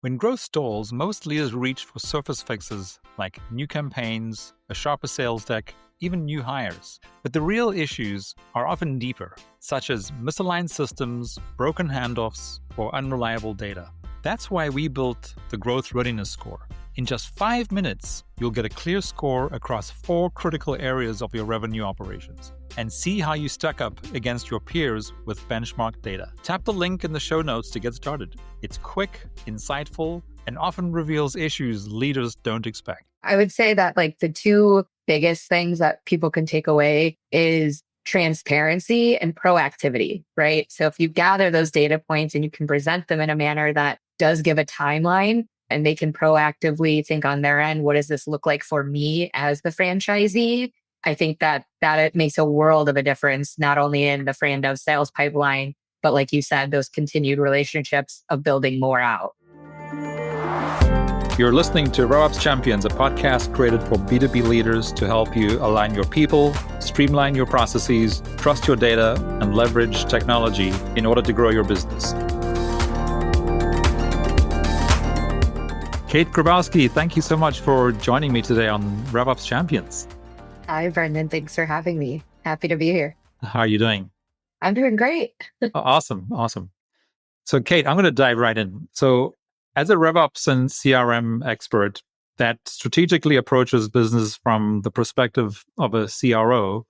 When growth stalls, most leaders reach for surface fixes like new campaigns, a sharper sales deck, even new hires. But the real issues are often deeper, such as misaligned systems, broken handoffs, or unreliable data. That's why we built the Growth Readiness Score. In just 5 minutes, you'll get a clear score across 4 critical areas of your revenue operations and see how you stack up against your peers with benchmark data. Tap the link in the show notes to get started. It's quick, insightful, and often reveals issues leaders don't expect. I would say that the two biggest things that people can take away is transparency and proactivity, right? So if you gather those data points and you can present them in a manner that does give a timeline, and they can proactively think on their end, what does this look like for me as the franchisee? I think that it makes a world of a difference, not only in the Frando sales pipeline, but like you said, those continued relationships of building more out. You're listening to RevOps Champions, a podcast created for B2B leaders to help you align your people, streamline your processes, trust your data, and leverage technology in order to grow your business. Cait Grabowski, thank you so much for joining me today on RevOps Champions. Hi, Brendon. Thanks for having me. Happy to be here. How are you doing? I'm doing great. Awesome. So, Cait, I'm going to dive right in. So, as a RevOps and CRM expert that strategically approaches business from the perspective of a CRO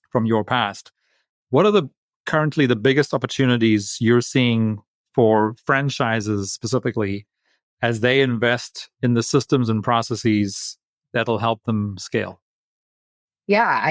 from your past, what are currently the biggest opportunities you're seeing for franchises specifically as they invest in the systems and processes that'll help them scale? Yeah,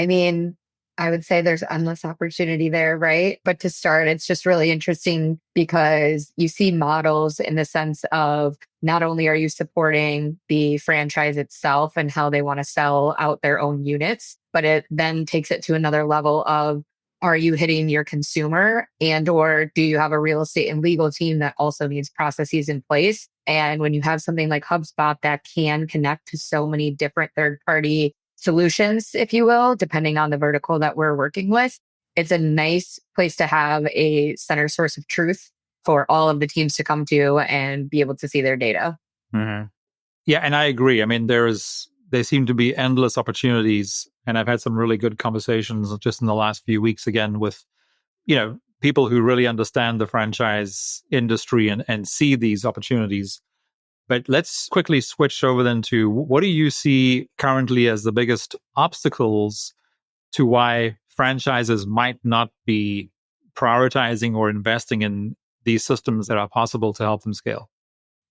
I would say there's endless opportunity there, right? But to start, it's just really interesting because you see models in the sense of not only are you supporting the franchise itself and how they want to sell out their own units, but it then takes it to another level of, are you hitting your consumer, and or do you have a real estate and legal team that also needs processes in place? And when you have something like HubSpot that can connect to so many different third-party solutions, if you will, depending on the vertical that we're working with, it's a nice place to have a center source of truth for all of the teams to come to and be able to see their data. Mm-hmm. Yeah, and I agree. There seem to be endless opportunities, and I've had some really good conversations just in the last few weeks again with, people who really understand the franchise industry and see these opportunities. But let's quickly switch over then to what do you see currently as the biggest obstacles to why franchises might not be prioritizing or investing in these systems that are possible to help them scale?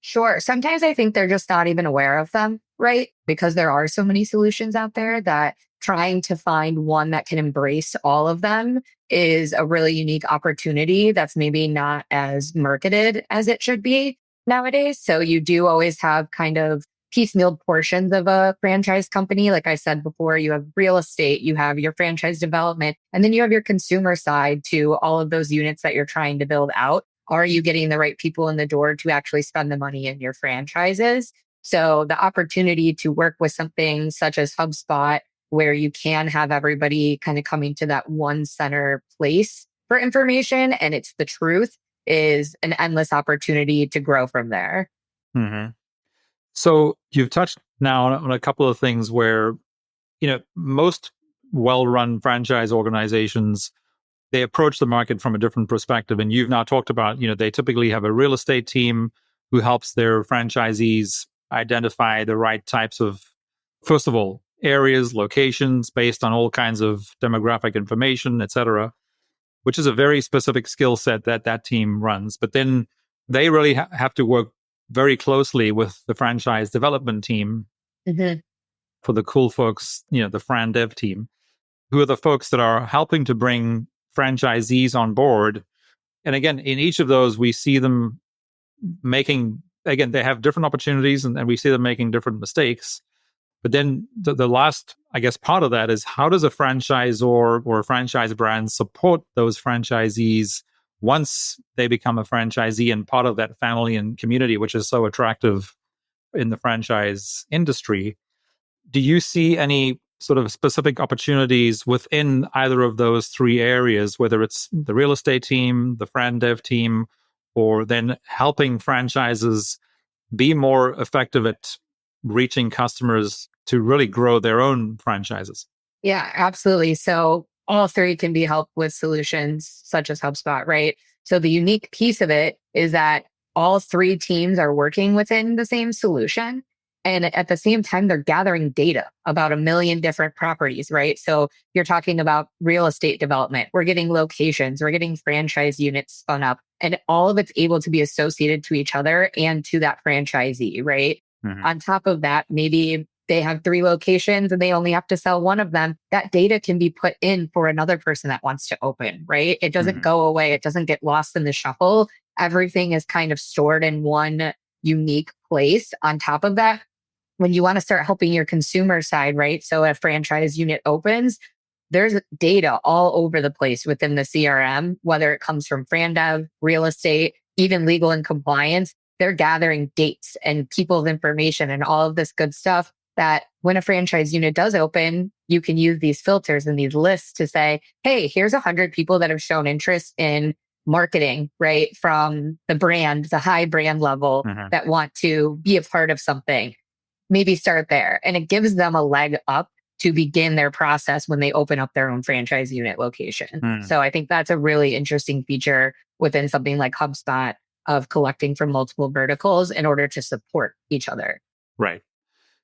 Sure. Sometimes I think they're just not even aware of them, right? Because there are so many solutions out there that trying to find one that can embrace all of them is a really unique opportunity that's maybe not as marketed as it should be nowadays. So you do always have kind of piecemeal portions of a franchise company. Like I said before, you have real estate, you have your franchise development, and then you have your consumer side to all of those units that you're trying to build out. Are you getting the right people in the door to actually spend the money in your franchises? So the opportunity to work with something such as HubSpot, where you can have everybody kind of coming to that one center place for information, and it's the truth, is an endless opportunity to grow from there. Mm-hmm. So you've touched now on a couple of things where, most well-run franchise organizations, they approach the market from a different perspective. And you've now talked about, they typically have a real estate team who helps their franchisees identify the right types of, first of all, areas, locations based on all kinds of demographic information, et cetera, which is a very specific skill set that team runs. But then they really have to work very closely with the franchise development team for the cool folks, the Fran Dev team, who are the folks that are helping to bring franchisees on board. And again, in each of those, we see them they have different opportunities and we see them making different mistakes. But then the last, part of that is, how does a franchisor or a franchise brand support those franchisees once they become a franchisee and part of that family and community, which is so attractive in the franchise industry? Do you see any sort of specific opportunities within either of those three areas, whether it's the real estate team, the Fran Dev team, or then helping franchises be more effective at reaching customers to really grow their own franchises? Yeah, absolutely. So all three can be helped with solutions such as HubSpot, right? So the unique piece of it is that all three teams are working within the same solution. And at the same time, they're gathering data about a million different properties, right? So you're talking about real estate development. We're getting locations, we're getting franchise units spun up, and all of it's able to be associated to each other and to that franchisee, right? Mm-hmm. On top of that, maybe they have three locations and they only have to sell one of them. That data can be put in for another person that wants to open, right? It doesn't go away. It doesn't get lost in the shuffle. Everything is kind of stored in one unique place. On top of that, when you want to start helping your consumer side, right? So a franchise unit opens, there's data all over the place within the CRM, whether it comes from FranDev, real estate, even legal and compliance. They're gathering dates and people's information and all of this good stuff that when a franchise unit does open, you can use these filters and these lists to say, hey, here's 100 people that have shown interest in marketing, right? From the brand, the high brand level that want to be a part of something. Maybe start there. And it gives them a leg up to begin their process when they open up their own franchise unit location. So I think that's a really interesting feature within something like HubSpot of collecting from multiple verticals in order to support each other. Right.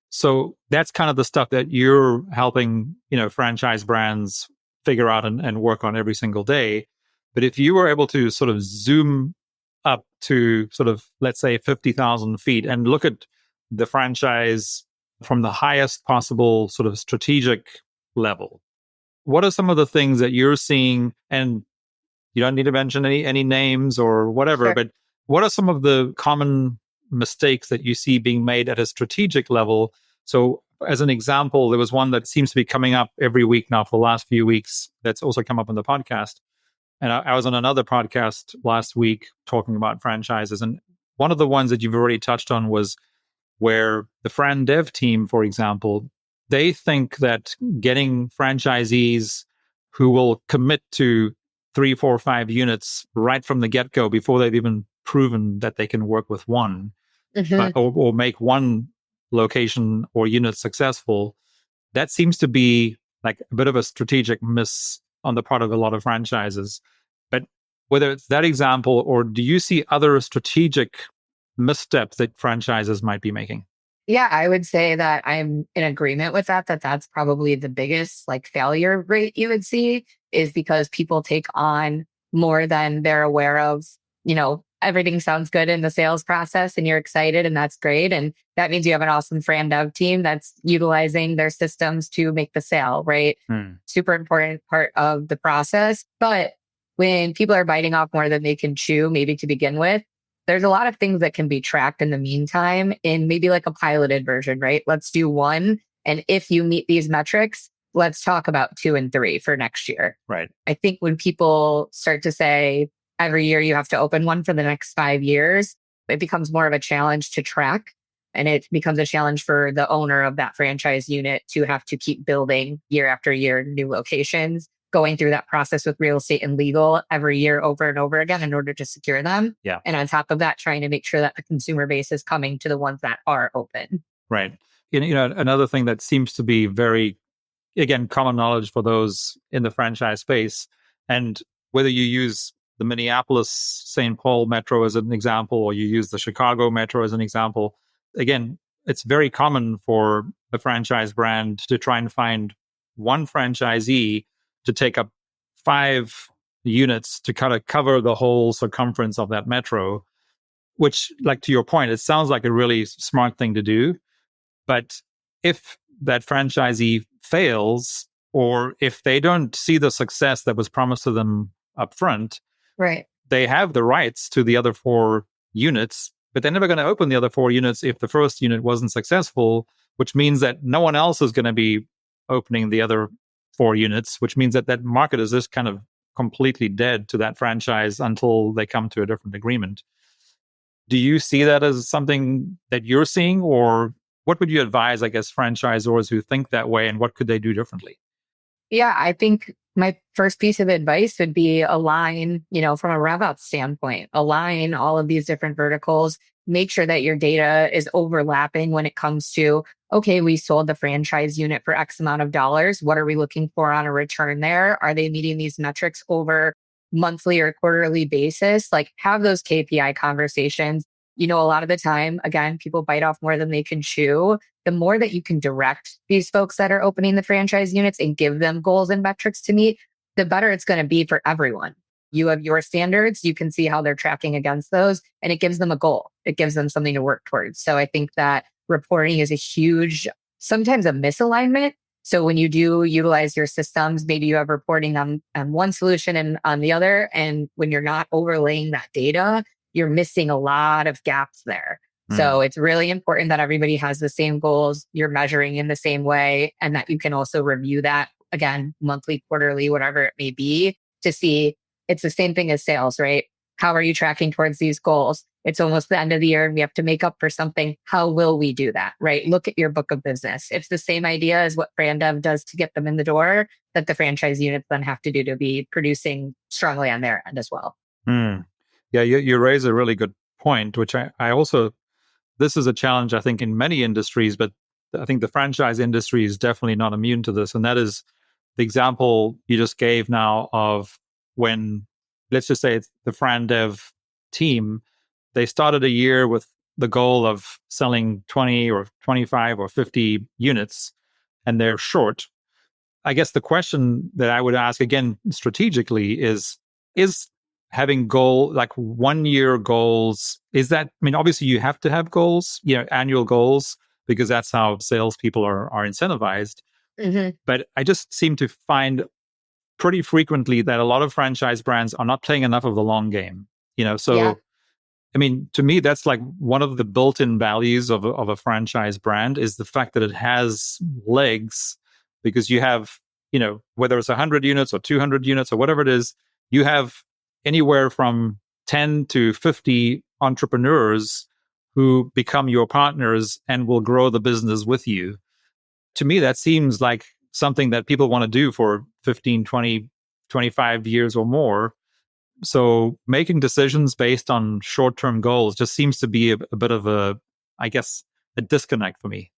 So that's kind of the stuff that you're helping, franchise brands figure out and work on every single day. But if you were able to sort of zoom up to sort of, let's say, 50,000 feet and look at the franchise from the highest possible sort of strategic level, what are some of the things that you're seeing? And you don't need to mention any names or whatever, but what are some of the common mistakes that you see being made at a strategic level? So as an example, there was one that seems to be coming up every week now for the last few weeks that's also come up in the podcast. And I was on another podcast last week talking about franchises. And one of the ones that you've already touched on was where the FranDev team, for example, they think that getting franchisees who will commit to 3, 4, 5 units right from the get-go before they've even proven that they can work with one, or make one location or unit successful, that seems to be like a bit of a strategic miss on the part of a lot of franchises. But whether it's that example, or do you see other strategic missteps that franchises might be making? Yeah, I would say that I'm in agreement with that, that's probably the biggest failure rate you would see, is because people take on more than they're aware of. Everything sounds good in the sales process and you're excited and that's great. And that means you have an awesome FranDev team that's utilizing their systems to make the sale, right? Super important part of the process. But when people are biting off more than they can chew, maybe to begin with, there's a lot of things that can be tracked in the meantime in maybe like a piloted version, right? Let's do one. And if you meet these metrics, let's talk about 2 and 3 for next year. Right. I think when people start to say every year you have to open one for the next 5 years, it becomes more of a challenge to track. And it becomes a challenge for the owner of that franchise unit to have to keep building year after year new locations, going through that process with real estate and legal every year over and over again in order to secure them. Yeah. And on top of that, trying to make sure that the consumer base is coming to the ones that are open. Right. Another thing that seems to be very, again, common knowledge for those in the franchise space, and whether you use the Minneapolis St. Paul Metro as an example, or you use the Chicago Metro as an example, again, it's very common for the franchise brand to try and find one franchisee to take up 5 units to kind of cover the whole circumference of that metro, which, like to your point, it sounds like a really smart thing to do. But if that franchisee fails, or if they don't see the success that was promised to them up front, right, they have the rights to the other 4 units, but they're never going to open the other 4 units if the first unit wasn't successful, which means that no one else is going to be opening the other 4 units, which means that that market is just kind of completely dead to that franchise until they come to a different agreement. Do you see that as something that you're seeing, or what would you advise, I guess, franchisors who think that way, and what could they do differently? Yeah, I think my first piece of advice would be align, from a RevOps standpoint, align all of these different verticals, make sure that your data is overlapping when it comes to, okay, we sold the franchise unit for X amount of dollars. What are we looking for on a return there? Are they meeting these metrics over monthly or quarterly basis? Like have those KPI conversations. A lot of the time, again, people bite off more than they can chew. The more that you can direct these folks that are opening the franchise units and give them goals and metrics to meet, the better it's going to be for everyone. You have your standards, you can see how they're tracking against those, and it gives them a goal. It gives them something to work towards. So I think that reporting is a huge, sometimes a misalignment. So when you do utilize your systems, maybe you have reporting on one solution and on the other. And when you're not overlaying that data, you're missing a lot of gaps there. So it's really important that everybody has the same goals, you're measuring in the same way, and that you can also review that again, monthly, quarterly, whatever it may be, to see it's the same thing as sales, right? How are you tracking towards these goals? It's almost the end of the year and we have to make up for something. How will we do that, right? Look at your book of business. It's the same idea as what Brandon does to get them in the door that the franchise units then have to do to be producing strongly on their end as well. Yeah, you raise a really good point, which I also, this is a challenge, I think, in many industries, but I think the franchise industry is definitely not immune to this. And that is the example you just gave now of when, let's just say it's the Fran Dev team, they started a year with the goal of selling 20 or 25 or 50 units, and they're short. I guess the question that I would ask again strategically is having like 1 year goals, is that, I mean, obviously you have to have goals, annual goals, because that's how salespeople are incentivized. Mm-hmm. But I just seem to find pretty frequently that a lot of franchise brands are not playing enough of the long game. So Yeah. I mean, to me, that's like one of the built-in values of a franchise brand is the fact that it has legs, because you have, whether it's 100 units or 200 units or whatever it is, you have anywhere from 10 to 50 entrepreneurs who become your partners and will grow the business with you. To me, that seems like something that people want to do for 15, 20, 25 years or more. So making decisions based on short-term goals just seems to be a bit of I guess, a disconnect for me.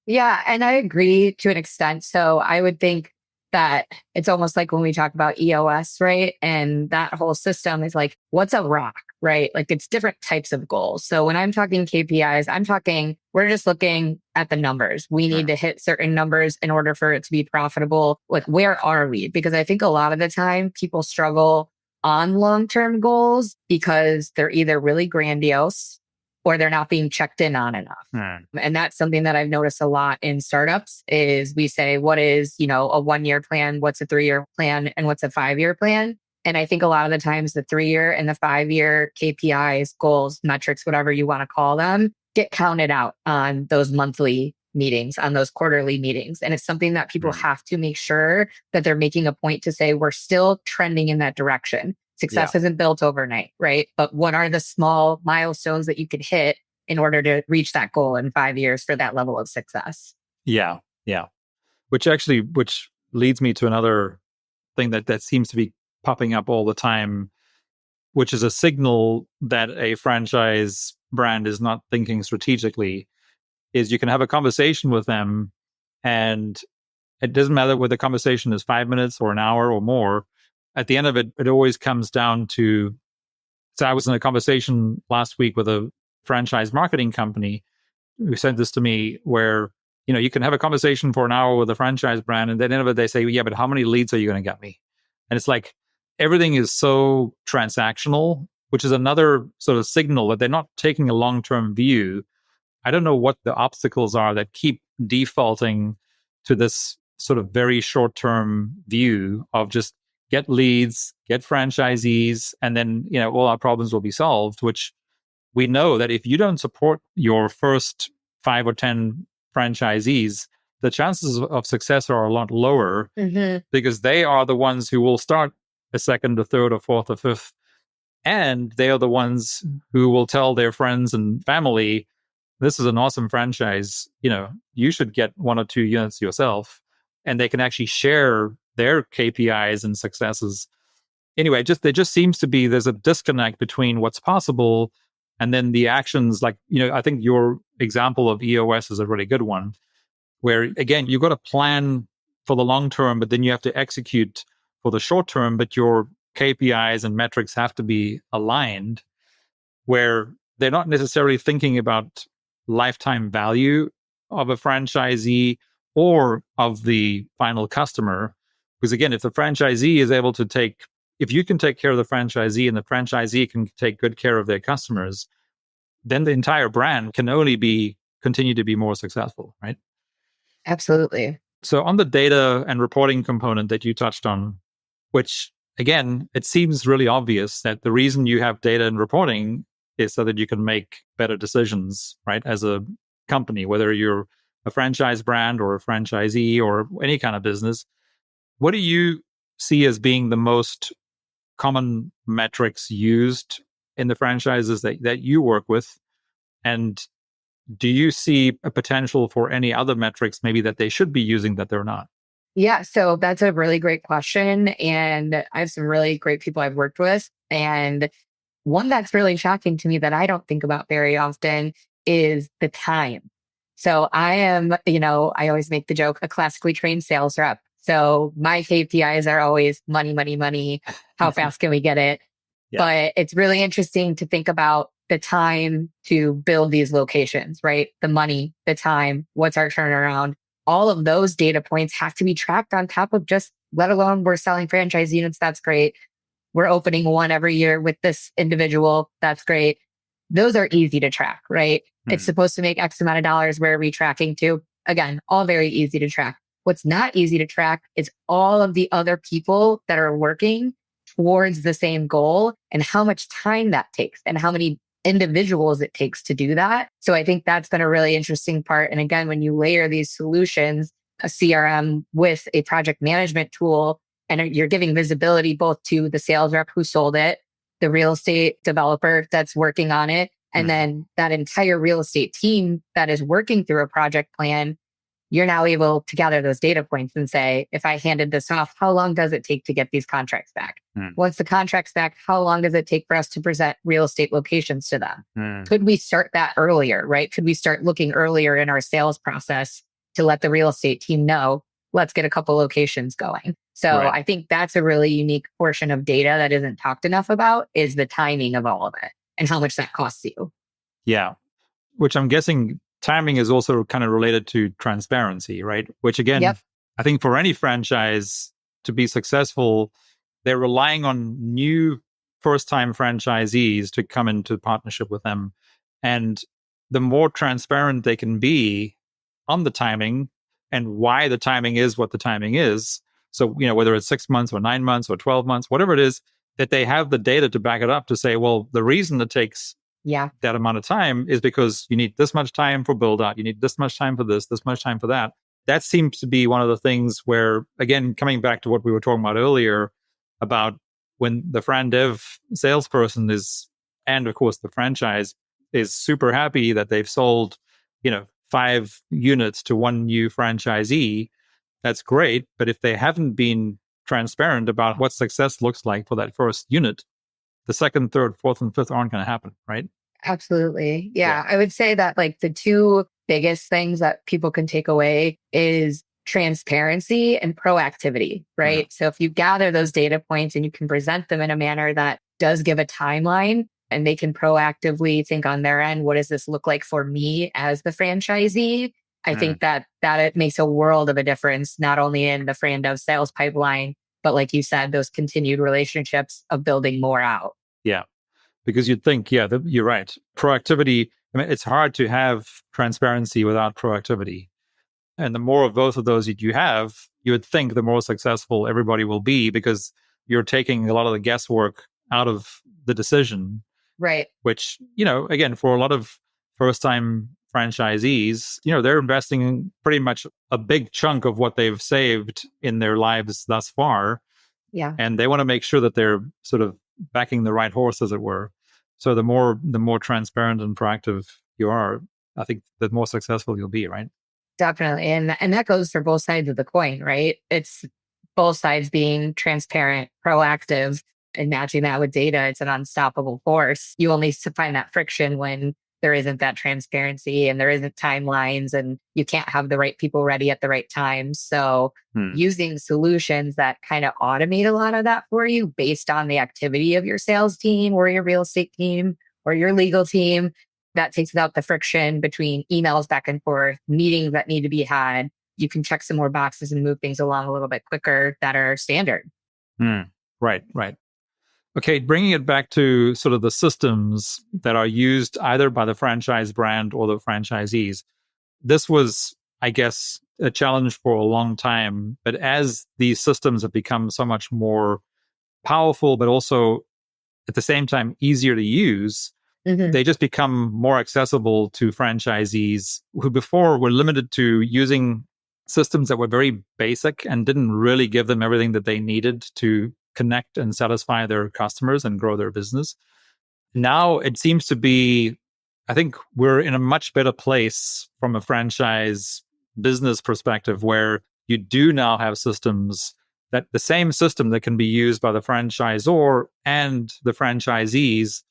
Yeah. And I agree to an extent. So I would think that it's almost like when we talk about EOS, right? And that whole system is like, what's a rock, right? Like it's different types of goals. So when I'm talking KPIs, we're just looking at the numbers. We need to hit certain numbers in order for it to be profitable. Like, where are we? Because I think a lot of the time people struggle on long-term goals because they're either really grandiose or they're not being checked in on enough. And that's something that I've noticed a lot in startups is we say, what is, a 1-year plan? What's a 3-year plan? And what's a 5-year plan? And I think a lot of the times the 3-year and the 5-year KPIs, goals, metrics, whatever you want to call them, get counted out on those monthly meetings, on those quarterly meetings. And it's something that people have to make sure that they're making a point to say, we're still trending in that direction. Success isn't built overnight, right? But what are the small milestones that you could hit in order to reach that goal in 5 years for that level of success? Yeah. Which leads me to another thing that seems to be popping up all the time, which is a signal that a franchise brand is not thinking strategically, is you can have a conversation with them and it doesn't matter whether the conversation is 5 minutes or an hour or more. At the end of it, it always comes down to, so I was in a conversation last week with a franchise marketing company who sent this to me where, you can have a conversation for an hour with a franchise brand and at the end of it, they say, yeah, but how many leads are you going to get me? And it's like, everything is so transactional, which is another sort of signal that they're not taking a long-term view. I don't know what the obstacles are that keep defaulting to this sort of very short-term view of just get leads, get franchisees, and then, all our problems will be solved, which we know that if you don't support your first 5 or 10 franchisees, the chances of success are a lot lower because they are the ones who will start a second, a third, or fourth, or fifth. And they are the ones who will tell their friends and family, this is an awesome franchise. You should get 1 or 2 units yourself. And they can actually share their KPIs and successes. Anyway, there just seems to be, there's a disconnect between what's possible And then the actions, like, I think your example of EOS is a really good one, where again, you've got to plan for the long term, but then you have to execute for the short term, but your KPIs and metrics have to be aligned, where they're not necessarily thinking about lifetime value of a franchisee or of the final customer. Because again, if the franchisee is able to if you can take care of the franchisee and the franchisee can take good care of their customers, then the entire brand can only continue to be more successful, right? Absolutely. So on the data and reporting component that you touched on, which again, it seems really obvious that the reason you have data and reporting is so that you can make better decisions, right? As a company, whether you're a franchise brand or a franchisee or any kind of business, what do you see as being the most common metrics used in the franchises that you work with? And do you see a potential for any other metrics maybe that they should be using that they're not? Yeah, so that's a really great question. And I have some really great people I've worked with. And one that's really shocking to me that I don't think about very often is the time. So I am, I always make the joke, a classically trained sales rep. So my KPIs are always money, money, money. How fast can we get it? Yeah. But it's really interesting to think about the time to build these locations, right? The money, the time, what's our turnaround? All of those data points have to be tracked on top of just, let alone we're selling franchise units. That's great. We're opening one every year with this individual. That's great. Those are easy to track, right? It's supposed to make X amount of dollars. Where are we tracking to? Again, all very easy to track. What's not easy to track is all of the other people that are working towards the same goal and how much time that takes and how many individuals it takes to do that. So I think that's been a really interesting part. And again, when you layer these solutions, a CRM with a project management tool, and you're giving visibility both to the sales rep who sold it, the real estate developer that's working on it, and then that entire real estate team that is working through a project plan, you're now able to gather those data points and say, if I handed this off, how long does it take to get these contracts back? Once the contract's back, how long does it take for us to present real estate locations to them? Could we start that earlier, right? Could we start looking earlier in our sales process to let the real estate team know, let's get a couple locations going? So Right. I think that's a really unique portion of data that isn't talked enough about, is the timing of all of it and how much that costs you. Yeah. Which I'm guessing timing is also kind of related to transparency, right? Which again, Yep. I think for any franchise to be successful, they're relying on new first-time franchisees to come into partnership with them. And the more transparent they can be on the timing and why the timing is what the timing is. So, whether it's 6 months or 9 months or 12 months, whatever it is, that they have the data to back it up to say, well, the reason it takes Yeah. that amount of time is because you need this much time for build out, you need this much time for this much time for that. That seems to be one of the things where, again, coming back to what we were talking about earlier about when the Fran Dev salesperson and of course the franchise is super happy that they've sold, 5 units to one new franchisee, that's great. But if they haven't been transparent about what success looks like for that first unit, the second, third, fourth, and fifth aren't going to happen, right? Absolutely. Yeah. I would say that like the two biggest things that people can take away is transparency and proactivity, right? So if you gather those data points and you can present them in a manner that does give a timeline, and they can proactively think on their end, what does this look like for me as the franchisee? I think that it makes a world of a difference, not only in the Fran Dev sales pipeline, but like you said, those continued relationships of building more out. Yeah. Because you'd think, you're right. Proactivity, I mean, it's hard to have transparency without proactivity. And the more of both of those that you have, you would think the more successful everybody will be, because you're taking a lot of the guesswork out of the decision. Right. Which, again, for a lot of first time franchisees, they're investing pretty much a big chunk of what they've saved in their lives thus far. Yeah. And they want to make sure that they're sort of backing the right horse, as it were. So the more transparent and proactive you are, I think the more successful you'll be, right? Definitely. And that goes for both sides of the coin, right? It's both sides being transparent, proactive, and matching that with data, it's an unstoppable force. You only find that friction when there isn't that transparency and there isn't timelines and you can't have the right people ready at the right time. So using solutions that kind of automate a lot of that for you based on the activity of your sales team or your real estate team or your legal team, that takes out the friction between emails back and forth, meetings that need to be had. You can check some more boxes and move things along a little bit quicker that are standard. Right, right. Okay, bringing it back to sort of the systems that are used either by the franchise brand or the franchisees. This was, I guess, a challenge for a long time. But as these systems have become so much more powerful, but also at the same time easier to use, they just become more accessible to franchisees who before were limited to using systems that were very basic and didn't really give them everything that they needed to connect and satisfy their customers and grow their business. Now it seems to be, I think we're in a much better place from a franchise business perspective where you do now have systems that the same system that can be used by the franchisor and the franchisees,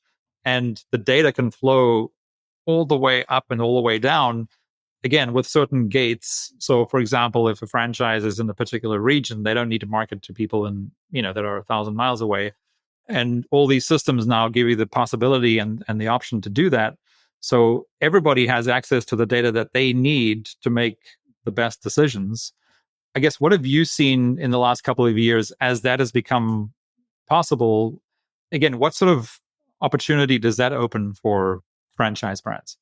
and the data can flow all the way up and all the way down, again, with certain gates. So, for example, if a franchise is in a particular region, they don't need to market to people that are 1,000 miles away. And all these systems now give you the possibility and the option to do that. So everybody has access to the data that they need to make the best decisions. I guess, what have you seen in the last couple of years as that has become possible? Again, what sort of opportunity does that open for franchise brands?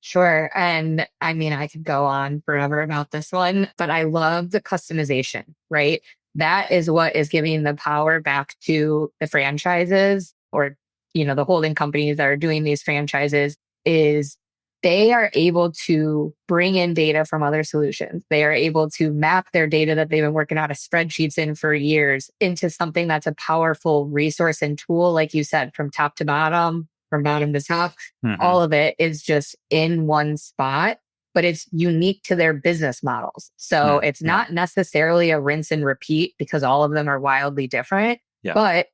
Sure. And I mean, I could go on forever about this one, but I love the customization, right? That is what is giving the power back to the franchises or, the holding companies that are doing these franchises, is they are able to bring in data from other solutions. They are able to map their data that they've been working out of spreadsheets in for years into something that's a powerful resource and tool, like you said, from top to bottom, from bottom to top. All of it is just in one spot, but it's unique to their business models. So it's not necessarily a rinse and repeat because all of them are wildly different, but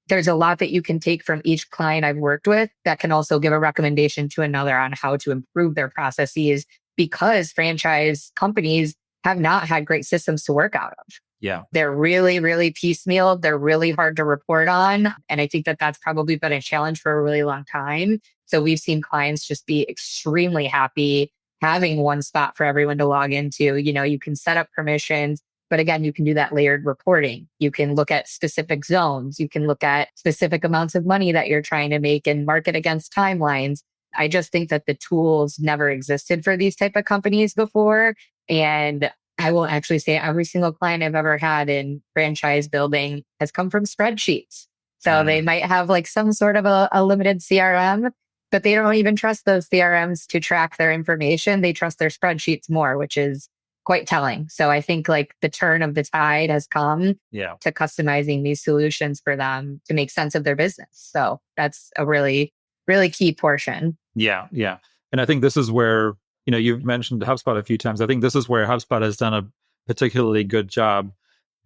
there's a lot that you can take from each client I've worked with that can also give a recommendation to another on how to improve their processes, because franchise companies have not had great systems to work out of. Yeah. They're really, really piecemeal. They're really hard to report on. And I think that that's probably been a challenge for a really long time. So we've seen clients just be extremely happy having one spot for everyone to log into. You can set up permissions, but again, you can do that layered reporting. You can look at specific zones. You can look at specific amounts of money that you're trying to make and market against timelines. I just think that the tools never existed for these type of companies before. And I will actually say every single client I've ever had in franchise building has come from spreadsheets. So they might have like some sort of a limited CRM, but they don't even trust those CRMs to track their information. They trust their spreadsheets more, which is quite telling. So I think like the turn of the tide has come to customizing these solutions for them to make sense of their business. So that's a really, really key portion. Yeah. Yeah. And I think this is where, you've mentioned HubSpot a few times. I think this is where HubSpot has done a particularly good job,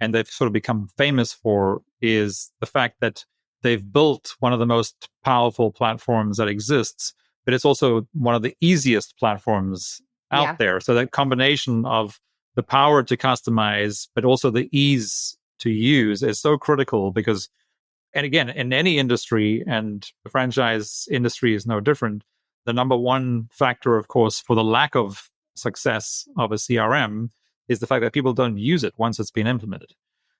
and they've sort of become famous for, is the fact that they've built one of the most powerful platforms that exists, but it's also one of the easiest platforms out there. So that combination of the power to customize, but also the ease to use is so critical because, and again, in any industry, and the franchise industry is no different, the number one factor, of course, for the lack of success of a CRM is the fact that people don't use it once it's been implemented.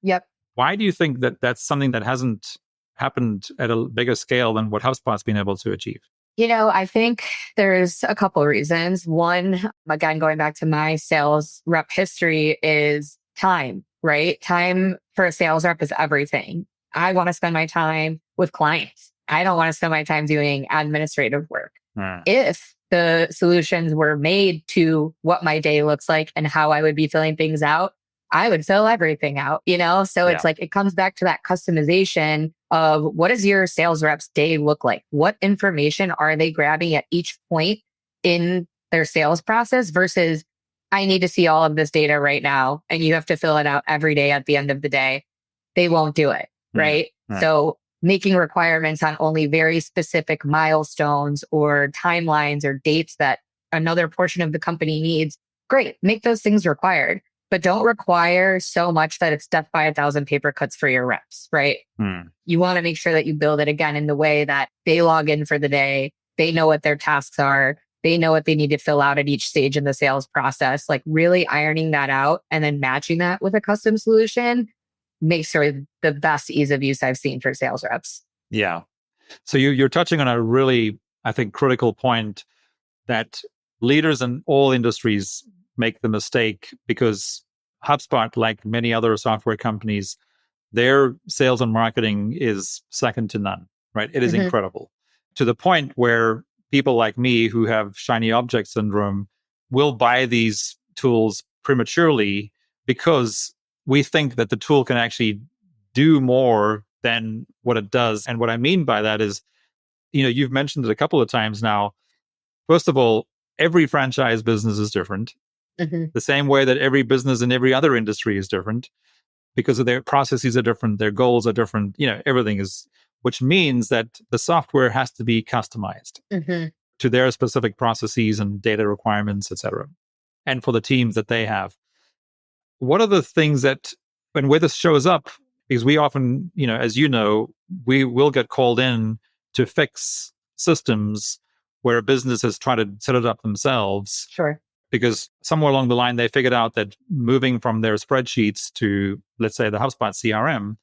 Yep. Why do you think that that's something that hasn't happened at a bigger scale than what HubSpot's been able to achieve? I think there's a couple of reasons. One, again, going back to my sales rep history, is time, right? Time for a sales rep is everything. I want to spend my time with clients. I don't want to spend my time doing administrative work. If the solutions were made to what my day looks like and how I would be filling things out, I would fill everything out, So it's like, it comes back to that customization of what does your sales rep's day look like? What information are they grabbing at each point in their sales process versus I need to see all of this data right now and you have to fill it out every day at the end of the day. They won't do it. Right. So making requirements on only very specific milestones or timelines or dates that another portion of the company needs, great, make those things required. But don't require so much that it's death by a thousand paper cuts for your reps, right? You want to make sure that you build it again in the way that they log in for the day, they know what their tasks are, they know what they need to fill out at each stage in the sales process, like really ironing that out and then matching that with a custom solution makes for the best ease of use I've seen for sales reps. Yeah. So you're touching on a really, I think, critical point that leaders in all industries make the mistake because HubSpot, like many other software companies, their sales and marketing is second to none, right? It is incredible to the point where people like me who have shiny object syndrome will buy these tools prematurely because we think that the tool can actually do more than what it does. And what I mean by that is, you've mentioned it a couple of times now. First of all, every franchise business is different, the same way that every business in every other industry is different because of their processes are different, their goals are different, everything is, which means that the software has to be customized to their specific processes and data requirements, etc. And for the teams that they have. What are the things that, and where this shows up, because we often, as you know, we will get called in to fix systems where a business has tried to set it up themselves. Sure. Because somewhere along the line, they figured out that moving from their spreadsheets to, let's say, the HubSpot CRM,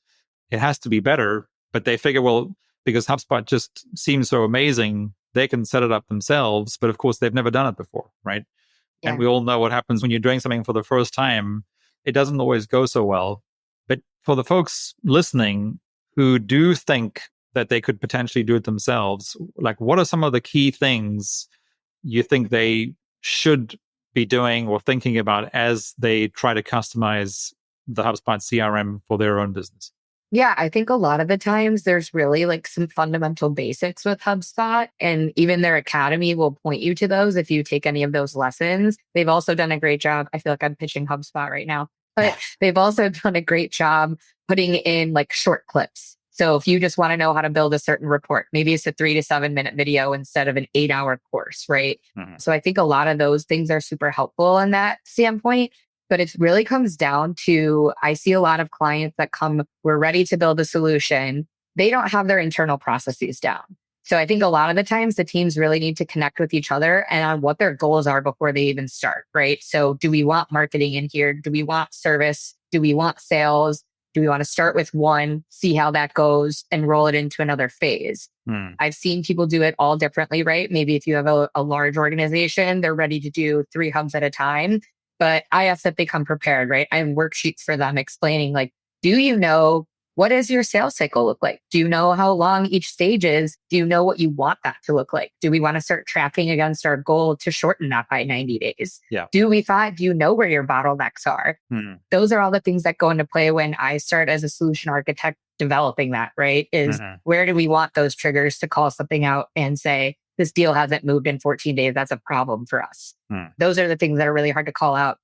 it has to be better. But they figure, well, because HubSpot just seems so amazing, they can set it up themselves. But of course, they've never done it before, right? Yeah. And we all know what happens when you're doing something for the first time. It doesn't always go so well. But for the folks listening who do think that they could potentially do it themselves, like what are some of the key things you think they should be doing or thinking about as they try to customize the HubSpot CRM for their own business? Yeah, I think a lot of the times there's really like some fundamental basics with HubSpot, and even their academy will point you to those if you take any of those lessons. They've also done a great job. I feel like I'm pitching HubSpot right now, but they've also done a great job putting in like short clips. So if you just want to know how to build a certain report, maybe it's a 3 to 7 minute video instead of an 8-hour course, right? So I think a lot of those things are super helpful in that standpoint. But it really comes down to, I see a lot of clients that come, we're ready to build a solution. They don't have their internal processes down. So I think a lot of the times the teams really need to connect with each other and on what their goals are before they even start, right? So do we want marketing in here? Do we want service? Do we want sales? Do we want to start with one, see how that goes and roll it into another phase? I've seen people do it all differently, right? Maybe if you have a large organization, they're ready to do 3 hubs at a time. But I ask that they come prepared, right? I have worksheets for them explaining, like, do you know, what does your sales cycle look like? Do you know how long each stage is? Do you know what you want that to look like? Do we want to start tracking against our goal to shorten that by 90 days? Yeah. Do you know where your bottlenecks are? Those are all the things that go into play when I start as a solution architect developing that, right? Is where do we want those triggers to call something out and say, this deal hasn't moved in 14 days. That's a problem for us. Those are the things that are really hard to call out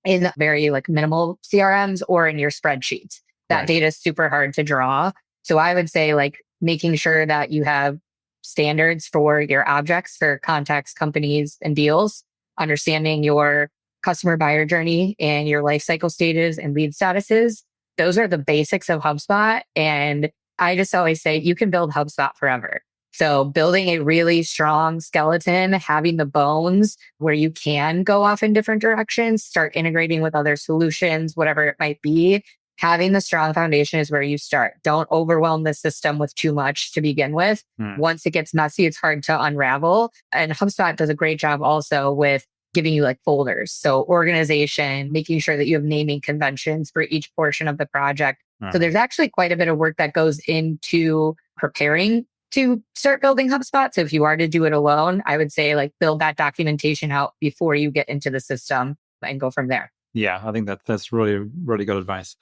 in very like minimal CRMs or in your spreadsheets. That data is super hard to draw. So I would say like making sure that you have standards for your objects for contacts, companies, and deals, understanding your customer buyer journey and your lifecycle stages and lead statuses. Those are the basics of HubSpot. And I just always say you can build HubSpot forever. So building a really strong skeleton, having the bones where you can go off in different directions, start integrating with other solutions, whatever it might be. Having the strong foundation is where you start. Don't overwhelm the system with too much to begin with. Once it gets messy, it's hard to unravel. And HubSpot does a great job also with giving you like folders. So organization, making sure that you have naming conventions for each portion of the project. So there's actually quite a bit of work that goes into preparing to start building HubSpot. So if you are to do it alone, I would say like build that documentation out before you get into the system and go from there. Yeah, I think that's really, really good advice.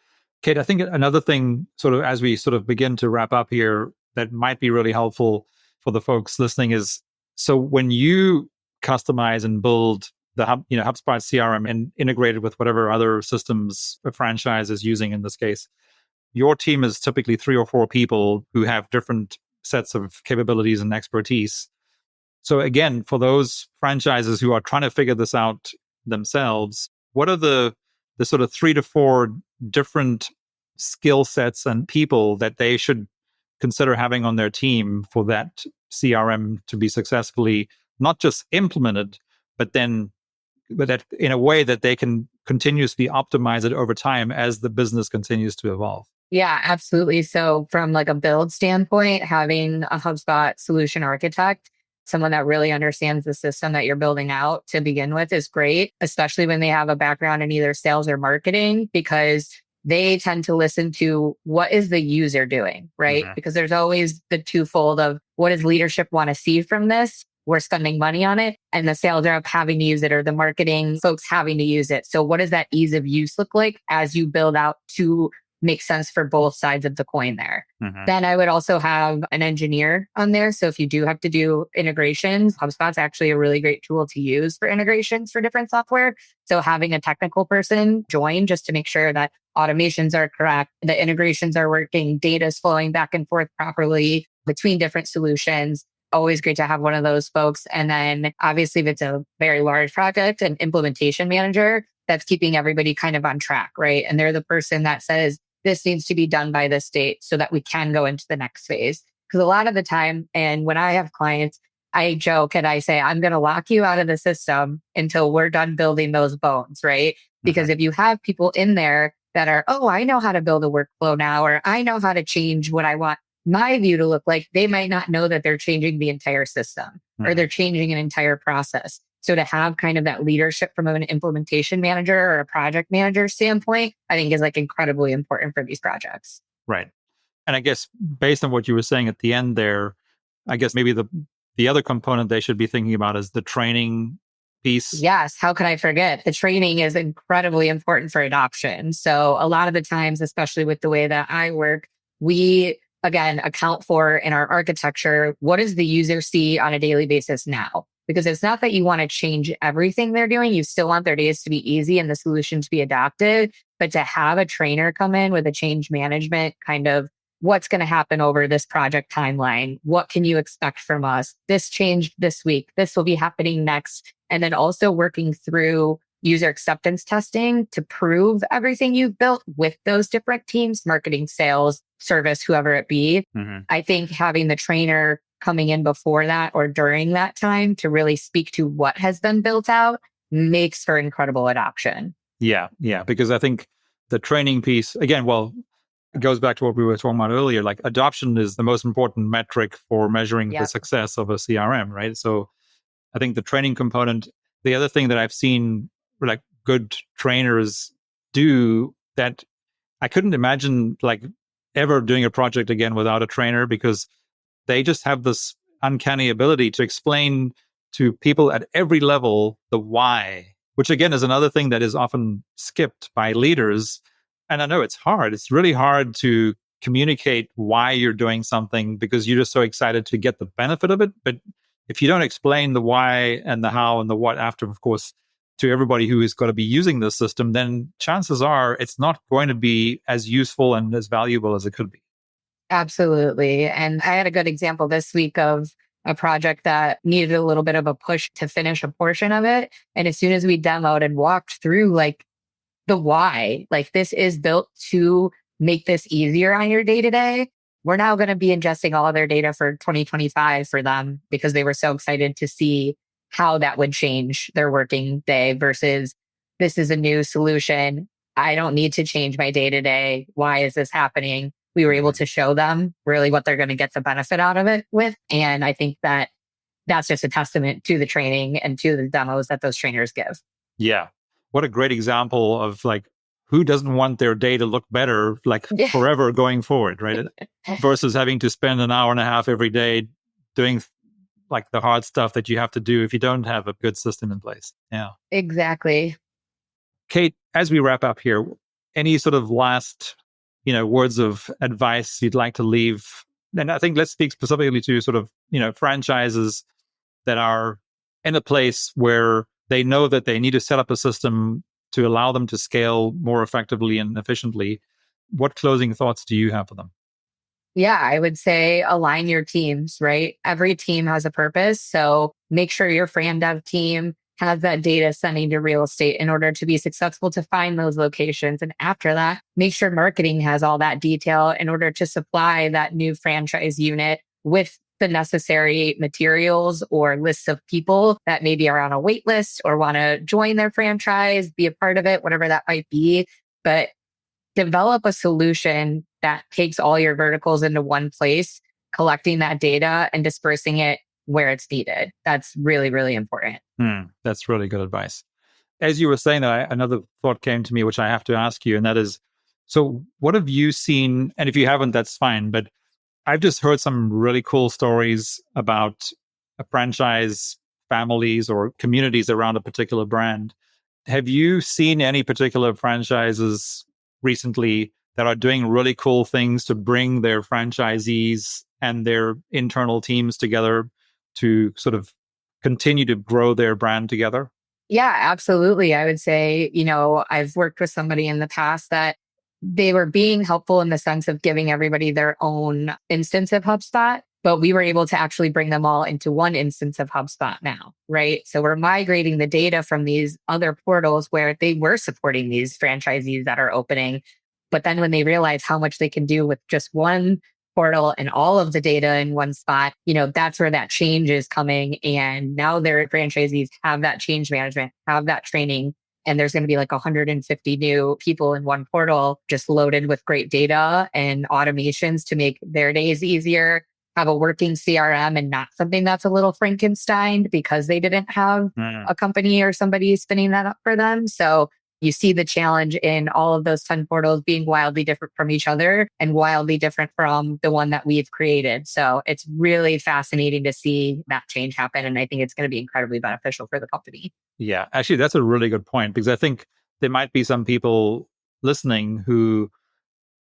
Cait, I think another thing sort of as we sort of begin to wrap up here that might be really helpful for the folks listening is, so when you customize and build the HubSpot CRM and integrate it with whatever other systems a franchise is using in this case, your team is typically 3 or 4 people who have different sets of capabilities and expertise. So again, for those franchises who are trying to figure this out themselves, what are the sort of 3 to 4 different skill sets and people that they should consider having on their team for that CRM to be successfully not just implemented, but that in a way that they can continuously optimize it over time as the business continues to evolve? Yeah, absolutely. So from like a build standpoint, having a HubSpot solution architect, someone that really understands the system that you're building out to begin with is great, especially when they have a background in either sales or marketing, because they tend to listen to what is the user doing, right? Mhm. Because there's always the twofold of what does leadership want to see from this? We're spending money on it, and the sales rep having to use it or the marketing folks having to use it. So what does that ease of use look like as you build out to make sense for both sides of the coin there? Mhm. Then I would also have an engineer on there. So if you do have to do integrations, HubSpot's actually a really great tool to use for integrations for different software. So having a technical person join just to make sure that automations are correct, the integrations are working, data is flowing back and forth properly between different solutions. Always great to have one of those folks. And then obviously, if it's a very large project, an implementation manager that's keeping everybody kind of on track, right? And they're the person that says, this needs to be done by this date so that we can go into the next phase. Because a lot of the time, and when I have clients, I joke and I say, I'm going to lock you out of the system until we're done building those bones, right? Because if you have people in there that are, oh, I know how to build a workflow now, or I know how to change what I want my view to look like, they might not know that they're changing the entire system or they're changing an entire process. So to have kind of that leadership from an implementation manager or a project manager standpoint, I think is like incredibly important for these projects. Right. And I guess based on what you were saying at the end there, I guess maybe the other component they should be thinking about is the training piece. Yes. How could I forget? The training is incredibly important for adoption. So a lot of the times, especially with the way that I work, we again account for in our architecture, what does the user see on a daily basis now? Because it's not that you want to change everything they're doing. You still want their days to be easy and the solution to be adopted. But to have a trainer come in with a change management kind of what's going to happen over this project timeline? What can you expect from us? This changed this week. This will be happening next. And then also working through user acceptance testing to prove everything you've built with those different teams, marketing, sales, service, whoever it be. I think having the trainer coming in before that or during that time to really speak to what has been built out makes for incredible adoption. Yeah. Because I think the training piece, again, well, it goes back to what we were talking about earlier. Like adoption is the most important metric for measuring the Yep. success of a CRM, right? So I think the training component, the other thing that I've seen like good trainers do that I couldn't imagine like ever doing a project again without a trainer, because they just have this uncanny ability to explain to people at every level the why, which again is another thing that is often skipped by leaders. And I know it's hard. It's really hard to communicate why you're doing something because you're just so excited to get the benefit of it. But if you don't explain the why and the how and the what after, of course, to everybody who is going to be using this system, then chances are it's not going to be as useful and as valuable as it could be. Absolutely. And I had a good example this week of a project that needed a little bit of a push to finish a portion of it. And as soon as we demoed and walked through like the why, like this is built to make this easier on your day to day. We're now going to be ingesting all of their data for 2025 for them because they were so excited to see how that would change their working day versus this is a new solution. I don't need to change my day to day. Why is this happening? We were able to show them really what they're going to get the benefit out of it with. And I think that that's just a testament to the training and to the demos that those trainers give. Yeah. What a great example of like who doesn't want their day to look better like Yeah. forever going forward, right? Versus having to spend an hour and a half every day doing like the hard stuff that you have to do if you don't have a good system in place. Yeah. Exactly. Cait, as we wrap up here, any sort of last, words of advice you'd like to leave? And I think let's speak specifically to sort of, franchises that are in a place where they know that they need to set up a system to allow them to scale more effectively and efficiently. what closing thoughts do you have for them? Yeah, I would say align your teams, right? Every team has a purpose. So make sure your fran dev team has that data sending to real estate in order to be successful to find those locations. And after that, make sure marketing has all that detail in order to supply that new franchise unit with the necessary materials or lists of people that maybe are on a wait list or want to join their franchise, be a part of it, whatever that might be. But develop a solution that takes all your verticals into one place, collecting that data and dispersing it where it's needed. That's really, really important. That's really good advice. As you were saying that, another thought came to me, which I have to ask you, and that is, so what have you seen? And if you haven't, that's fine. But I've just heard some really cool stories about a franchise families or communities around a particular brand. Have you seen any particular franchises recently that are doing really cool things to bring their franchisees and their internal teams together to sort of continue to grow their brand together? Yeah, absolutely. I would say, I've worked with somebody in the past that they were being helpful in the sense of giving everybody their own instance of HubSpot, but we were able to actually bring them all into one instance of HubSpot now, right? So we're migrating the data from these other portals where they were supporting these franchisees that are opening. But then when they realize how much they can do with just one portal and all of the data in one spot, that's where that change is coming. And now their franchisees have that change management, have that training. And there's going to be like 150 new people in one portal just loaded with great data and automations to make their days easier, have a working CRM and not something that's a little Frankenstein because they didn't have a company or somebody spinning that up for them. So you see the challenge in all of those 10 portals being wildly different from each other and wildly different from the one that we've created. So it's really fascinating to see that change happen. And I think it's going to be incredibly beneficial for the company. Yeah, actually, that's a really good point, because I think there might be some people listening who,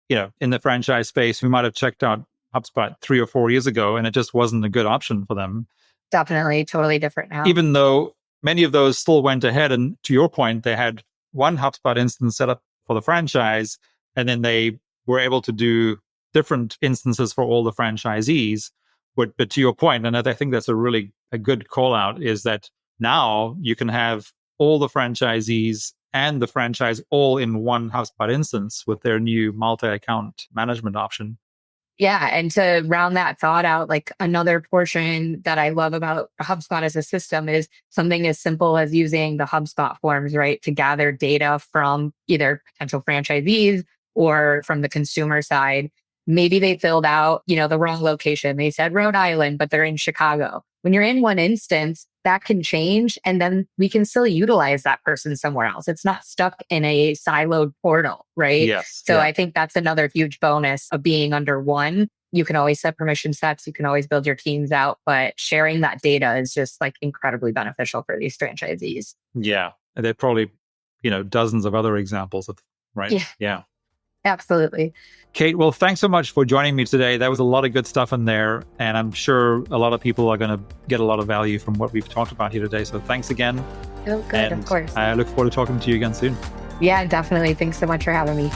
in the franchise space, who might have checked out HubSpot 3 or 4 years ago, and it just wasn't a good option for them. Definitely totally different now. Even though many of those still went ahead, and to your point, they had one HubSpot instance set up for the franchise, and then they were able to do different instances for all the franchisees. But to your point, and I think that's a good call out, is that now you can have all the franchisees and the franchise all in one HubSpot instance with their new multi-account management option. Yeah. And to round that thought out, like another portion that I love about HubSpot as a system is something as simple as using the HubSpot forms, right? To gather data from either potential franchisees or from the consumer side. Maybe they filled out, the wrong location. They said Rhode Island, but they're in Chicago. When you're in one instance, that can change. And then we can still utilize that person somewhere else. It's not stuck in a siloed portal, right? Yes. So I think that's another huge bonus of being under one. You can always set permission sets. You can always build your teams out, but sharing that data is just like incredibly beneficial for these franchisees. Yeah. And there are probably, dozens of other examples of, right? Yeah. Absolutely. Cait, well, thanks so much for joining me today. That was a lot of good stuff in there, and I'm sure a lot of people are going to get a lot of value from what we've talked about here today. So thanks again. Oh, good, and of course. I look forward to talking to you again soon. Yeah, definitely. Thanks so much for having me.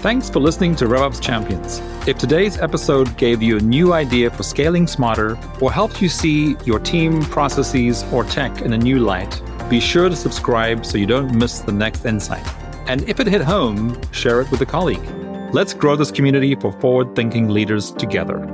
Thanks for listening to RevOps Champions. If today's episode gave you a new idea for scaling smarter or helped you see your team, processes, or tech in a new light, be sure to subscribe so you don't miss the next insight. And if it hit home, share it with a colleague. Let's grow this community for forward-thinking leaders together.